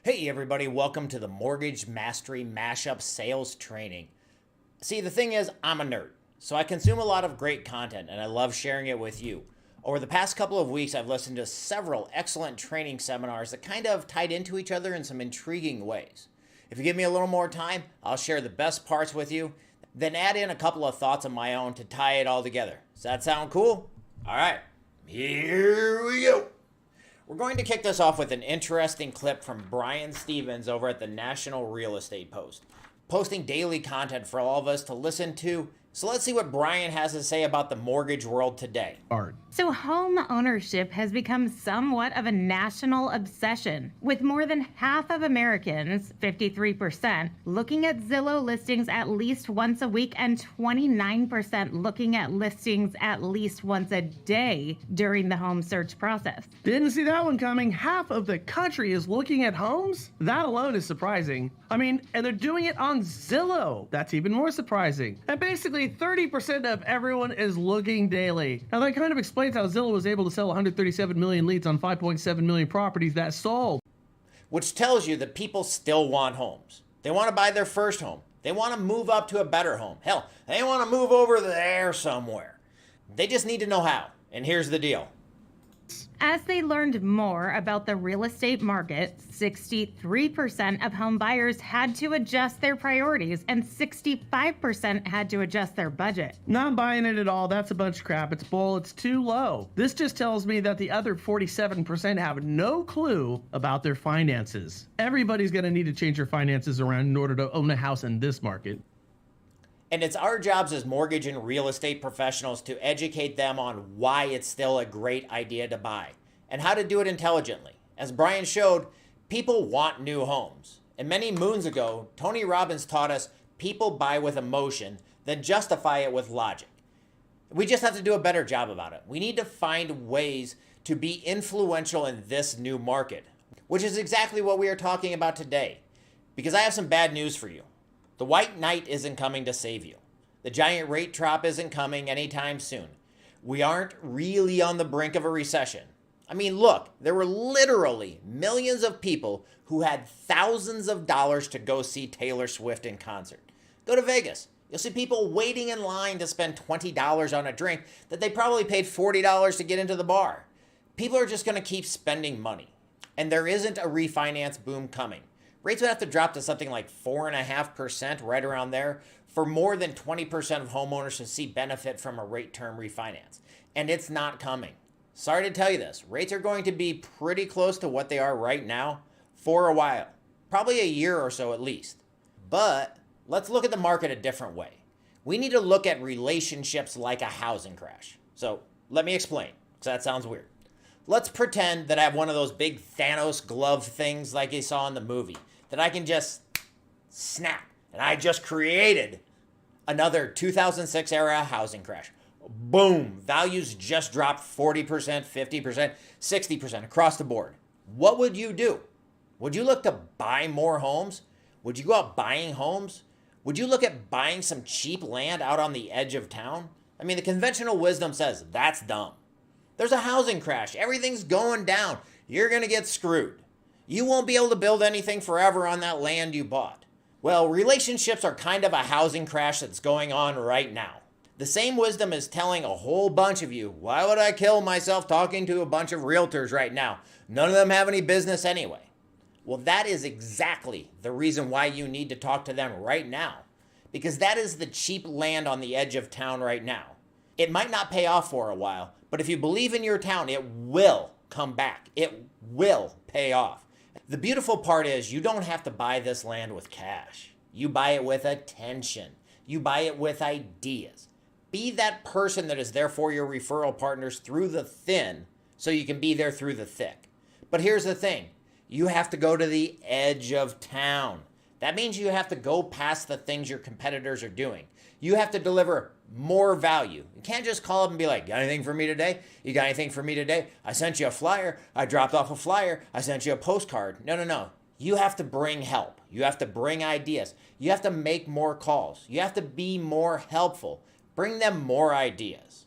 Hey everybody, welcome to the Mortgage Mastery Mashup sales training. See, the thing is, I'm a nerd, so I consume a lot of great content and I love sharing it with you. Over the past couple of weeks, I've listened to several excellent training seminars that kind of tied into each other in some intriguing ways. If you give me a little more time, I'll share the best parts with you, then add in a couple of thoughts of my own to tie it all together. Does that sound cool? All right, here we go. We're going to kick this off with an interesting clip from Brian Stevens over at the National Real Estate Post, posting daily content for all of us to listen to. So let's see what Brian has to say about the mortgage world today. So home ownership has become somewhat of a national obsession, with more than half of Americans, 53%, looking at Zillow listings at least once a week and 29% looking at listings at least once a day during the home search process. Didn't see that one coming. Half of the country is looking at homes? That alone is surprising. And they're doing it on Zillow. That's even more surprising. And basically 30% of everyone is looking daily. Now that kind of explains how Zillow was able to sell 137 million leads on 5.7 million properties that sold. Which tells you that people still want homes. They want to buy their first home. They want to move up to a better home. Hell, they want to move over there somewhere. They just need to know how. And here's the deal. As they learned more about the real estate market, 63% of home buyers had to adjust their priorities and 65% had to adjust their budget. Not buying it at all. That's a bunch of crap. It's bull. It's too low. This just tells me that the other 47% have no clue about their finances. Everybody's going to need to change their finances around in order to own a house in this market. And it's our jobs as mortgage and real estate professionals to educate them on why it's still a great idea to buy and how to do it intelligently. As Brian showed, people want new homes. And many moons ago, Tony Robbins taught us people buy with emotion, then justify it with logic. We just have to do a better job about it. We need to find ways to be influential in this new market, which is exactly what we are talking about today. Because I have some bad news for you. The white knight isn't coming to save you. The giant rate drop isn't coming anytime soon. We aren't really on the brink of a recession. Look, there were literally millions of people who had thousands of dollars to go see Taylor Swift in concert. Go to Vegas. You'll see people waiting in line to spend $20 on a drink that they probably paid $40 to get into the bar. People are just going to keep spending money. And there isn't a refinance boom coming. Rates would have to drop to something like 4.5%, right around there, for more than 20% of homeowners to see benefit from a rate term refinance. And it's not coming. Sorry to tell you this, rates are going to be pretty close to what they are right now for a while. Probably a year or so at least. But let's look at the market a different way. We need to look at relationships like a housing crash. So let me explain, because that sounds weird. Let's pretend that I have one of those big Thanos glove things like you saw in the movie, that I can just snap, and I just created another 2006 era housing crash. Boom, values just dropped 40%, 50%, 60% across the board. What would you do? Would you look to buy more homes? Would you go out buying homes? Would you look at buying some cheap land out on the edge of town? The conventional wisdom says that's dumb. There's a housing crash. Everything's going down. You're going to get screwed. You won't be able to build anything forever on that land you bought. Well, relationships are kind of a housing crash that's going on right now. The same wisdom is telling a whole bunch of you, why would I kill myself talking to a bunch of realtors right now? None of them have any business anyway. Well, that is exactly the reason why you need to talk to them right now. Because that is the cheap land on the edge of town right now. It might not pay off for a while, but if you believe in your town, it will come back. It will pay off. The beautiful part is you don't have to buy this land with cash. You buy it with attention. You buy it with ideas. Be that person that is there for your referral partners through the thin so you can be there through the thick. But here's the thing. You have to go to the edge of town. That means you have to go past the things your competitors are doing. You have to deliver more value. You can't just call up and be like, got anything for me today? You got anything for me today? I sent you a flyer. I dropped off a flyer. I sent you a postcard. No. You have to bring help. You have to bring ideas. You have to make more calls. You have to be more helpful. Bring them more ideas.